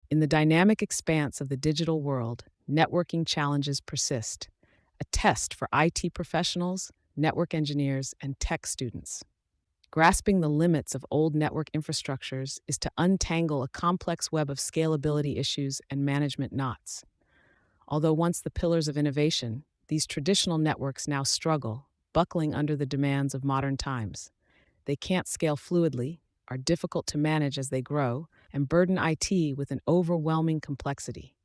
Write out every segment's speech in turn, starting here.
In the dynamic expanse of the digital world, networking challenges persist, a test for IT professionals, network engineers, and tech students. Grasping the limits of old network infrastructures is to untangle a complex web of scalability issues and management knots. Although once the pillars of innovation, these traditional networks now struggle, buckling under the demands of modern times. They can't scale fluidly, are difficult to manage as they grow, and burden IT with an overwhelming complexity.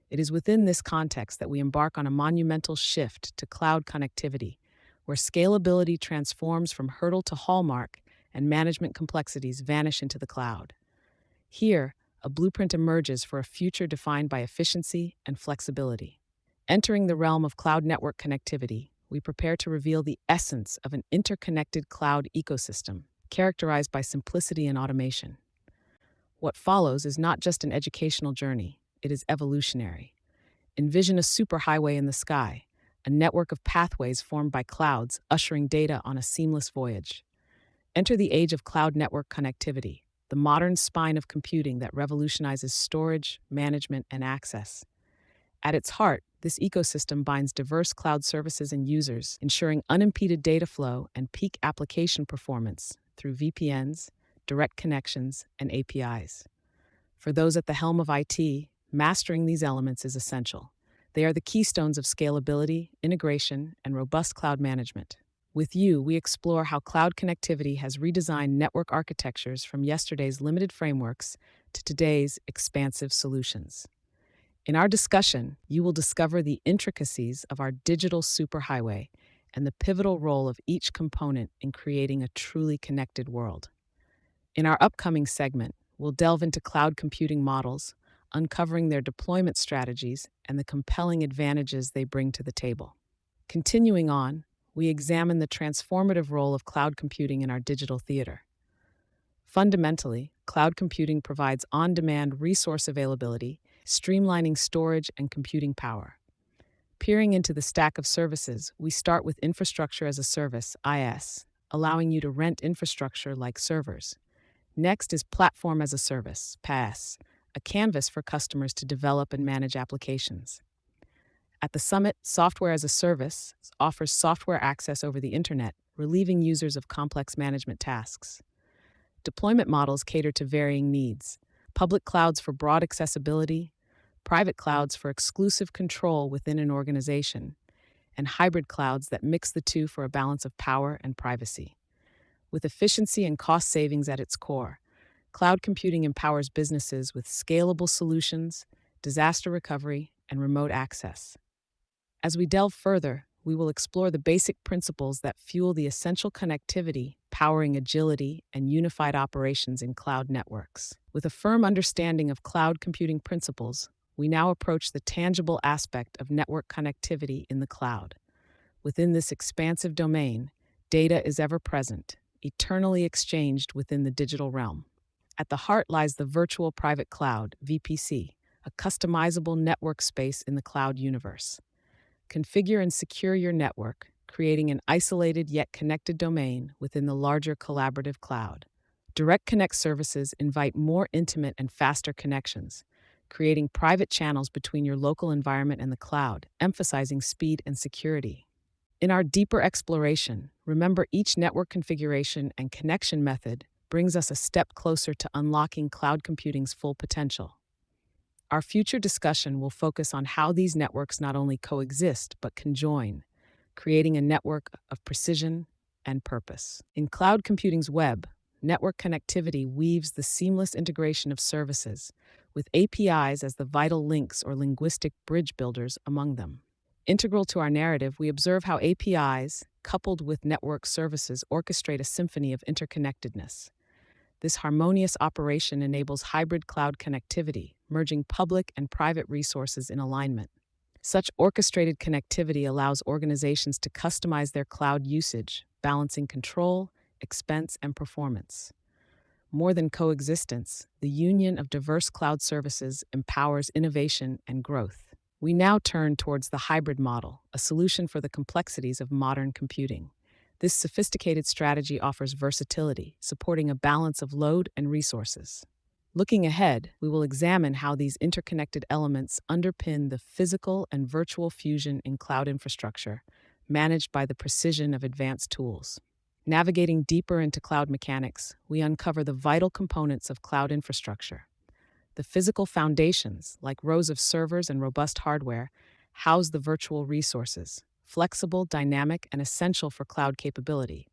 It is within this context that we embark on a monumental shift to cloud connectivity, where scalability transforms from hurdle to hallmark and management complexities vanish into the cloud. Here, a blueprint emerges for a future defined by efficiency and flexibility. Entering the realm of cloud network connectivity, we prepare to reveal the essence of an interconnected cloud ecosystem, characterized by simplicity and automation. What follows is not just an educational journey, it is evolutionary. Envision a superhighway in the sky, a network of pathways formed by clouds ushering data on a seamless voyage. Enter the age of cloud network connectivity, the modern spine of computing that revolutionizes storage, management, and access. At its heart, this ecosystem binds diverse cloud services and users, ensuring unimpeded data flow and peak application performance through VPNs, direct connections, and APIs. For those at the helm of IT, mastering these elements is essential. They are the keystones of scalability, integration, and robust cloud management. With you, we explore how cloud connectivity has redesigned network architectures from yesterday's limited frameworks to today's expansive solutions. In our discussion, you will discover the intricacies of our digital superhighway and the pivotal role of each component in creating a truly connected world. In our upcoming segment, we'll delve into cloud computing models, uncovering their deployment strategies and the compelling advantages they bring to the table. Continuing on, we examine the transformative role of cloud computing in our digital theater. Fundamentally, cloud computing provides on-demand resource availability, streamlining storage and computing power. Peering into the stack of services, we start with Infrastructure as a Service, IaaS, allowing you to rent infrastructure like servers. Next is Platform as a Service, PaaS, a canvas for customers to develop and manage applications. At the summit, Software as a Service offers software access over the internet, relieving users of complex management tasks. Deployment models cater to varying needs: public clouds for broad accessibility, private clouds for exclusive control within an organization, and hybrid clouds that mix the two for a balance of power and privacy. With efficiency and cost savings at its core, cloud computing empowers businesses with scalable solutions, disaster recovery, and remote access. As we delve further, we will explore the basic principles that fuel the essential connectivity, powering agility, and unified operations in cloud networks. With a firm understanding of cloud computing principles, we now approach the tangible aspect of network connectivity in the cloud. Within this expansive domain, data is ever present, eternally exchanged within the digital realm. At the heart lies the Virtual Private Cloud, VPC, a customizable network space in the cloud universe. Configure and secure your network, creating an isolated yet connected domain within the larger collaborative cloud. Direct Connect services invite more intimate and faster connections, creating private channels between your local environment and the cloud, emphasizing speed and security. In our deeper exploration, remember each network configuration and connection method brings us a step closer to unlocking cloud computing's full potential. Our future discussion will focus on how these networks not only coexist but conjoin, creating a network of precision and purpose. In cloud computing's web, network connectivity weaves the seamless integration of services, with APIs as the vital links or linguistic bridge builders among them. Integral to our narrative, we observe how APIs, coupled with network services, orchestrate a symphony of interconnectedness. This harmonious operation enables hybrid cloud connectivity, merging public and private resources in alignment. Such orchestrated connectivity allows organizations to customize their cloud usage, balancing control, expense, and performance. More than coexistence, the union of diverse cloud services empowers innovation and growth. We now turn towards the hybrid model, a solution for the complexities of modern computing. This sophisticated strategy offers versatility, supporting a balance of load and resources. Looking ahead, we will examine how these interconnected elements underpin the physical and virtual fusion in cloud infrastructure, managed by the precision of advanced tools. Navigating deeper into cloud mechanics, we uncover the vital components of cloud infrastructure. The physical foundations, like rows of servers and robust hardware, house the virtual resources, flexible, dynamic, and essential for cloud capability.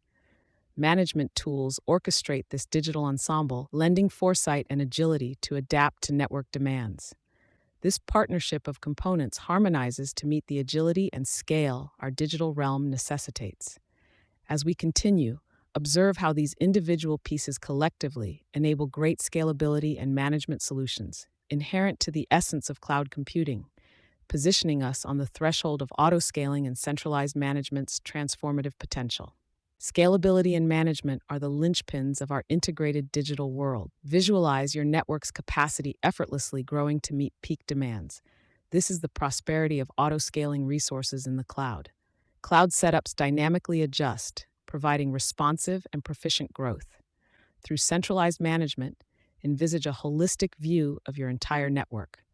Management tools orchestrate this digital ensemble, lending foresight and agility to adapt to network demands. This partnership of components harmonizes to meet the agility and scale our digital realm necessitates. As we continue, observe how these individual pieces collectively enable great scalability and management solutions, inherent to the essence of cloud computing, positioning us on the threshold of autoscaling and centralized management's transformative potential. Scalability and management are the linchpins of our integrated digital world. Visualize your network's capacity effortlessly growing to meet peak demands. This is the prosperity of autoscaling resources in the cloud. Cloud setups dynamically adjust, providing responsive and proficient growth. Through centralized management, envisage a holistic view of your entire network.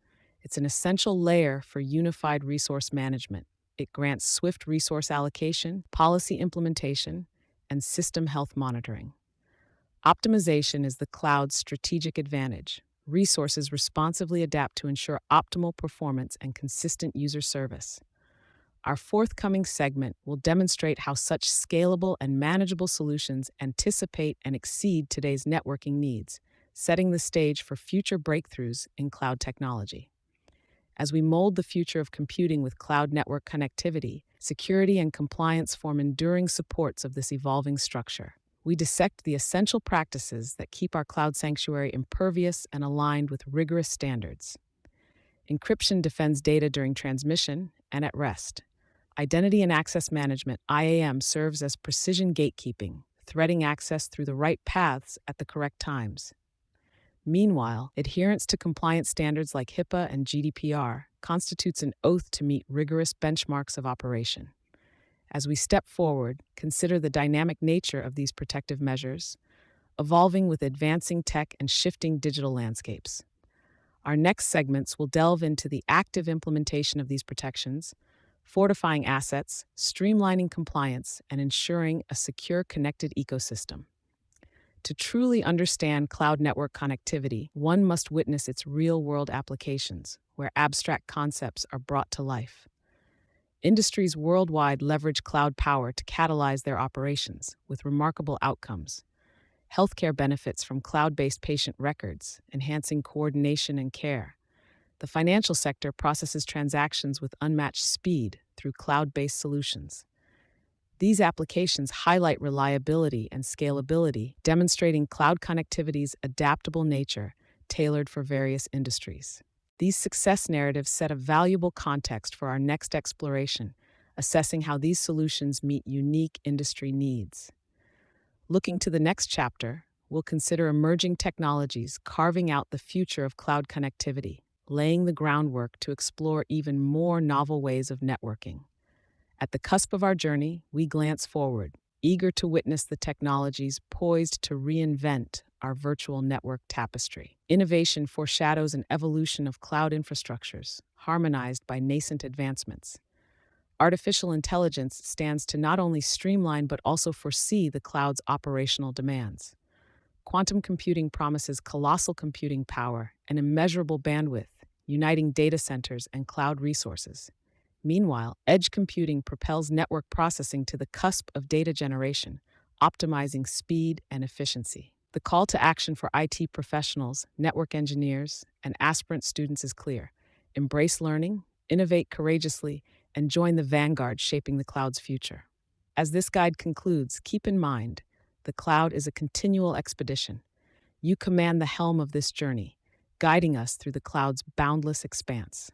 It's an essential layer for unified resource management. It grants swift resource allocation, policy implementation, and system health monitoring. Optimization is the cloud's strategic advantage. Resources responsively adapt to ensure optimal performance and consistent user service. Our forthcoming segment will demonstrate how such scalable and manageable solutions anticipate and exceed today's networking needs, setting the stage for future breakthroughs in cloud technology. As we mold the future of computing with cloud network connectivity, security and compliance form enduring supports of this evolving structure. We dissect the essential practices that keep our cloud sanctuary impervious and aligned with rigorous standards. Encryption defends data during transmission and at rest. Identity and Access Management (IAM) serves as precision gatekeeping, threading access through the right paths at the correct times. Meanwhile, adherence to compliance standards like HIPAA and GDPR constitutes an oath to meet rigorous benchmarks of operation. As we step forward, consider the dynamic nature of these protective measures, evolving with advancing tech and shifting digital landscapes. Our next segments will delve into the active implementation of these protections, fortifying assets, streamlining compliance, and ensuring a secure connected ecosystem. To truly understand cloud network connectivity, one must witness its real-world applications, where abstract concepts are brought to life. Industries worldwide leverage cloud power to catalyze their operations, with remarkable outcomes. Healthcare benefits from cloud-based patient records, enhancing coordination and care. The financial sector processes transactions with unmatched speed through cloud-based solutions. These applications highlight reliability and scalability, demonstrating cloud connectivity's adaptable nature, tailored for various industries. These success narratives set a valuable context for our next exploration, assessing how these solutions meet unique industry needs. Looking to the next chapter, we'll consider emerging technologies carving out the future of cloud connectivity, laying the groundwork to explore even more novel ways of networking. At the cusp of our journey, we glance forward, eager to witness the technologies poised to reinvent our virtual network tapestry. Innovation foreshadows an evolution of cloud infrastructures, harmonized by nascent advancements. Artificial intelligence stands to not only streamline but also foresee the cloud's operational demands. Quantum computing promises colossal computing power and immeasurable bandwidth, uniting data centers and cloud resources. Meanwhile, edge computing propels network processing to the cusp of data generation, optimizing speed and efficiency. The call to action for IT professionals, network engineers, and aspirant students is clear. Embrace learning, innovate courageously, and join the vanguard shaping the cloud's future. As this guide concludes, keep in mind, the cloud is a continual expedition. You command the helm of this journey, guiding us through the cloud's boundless expanse.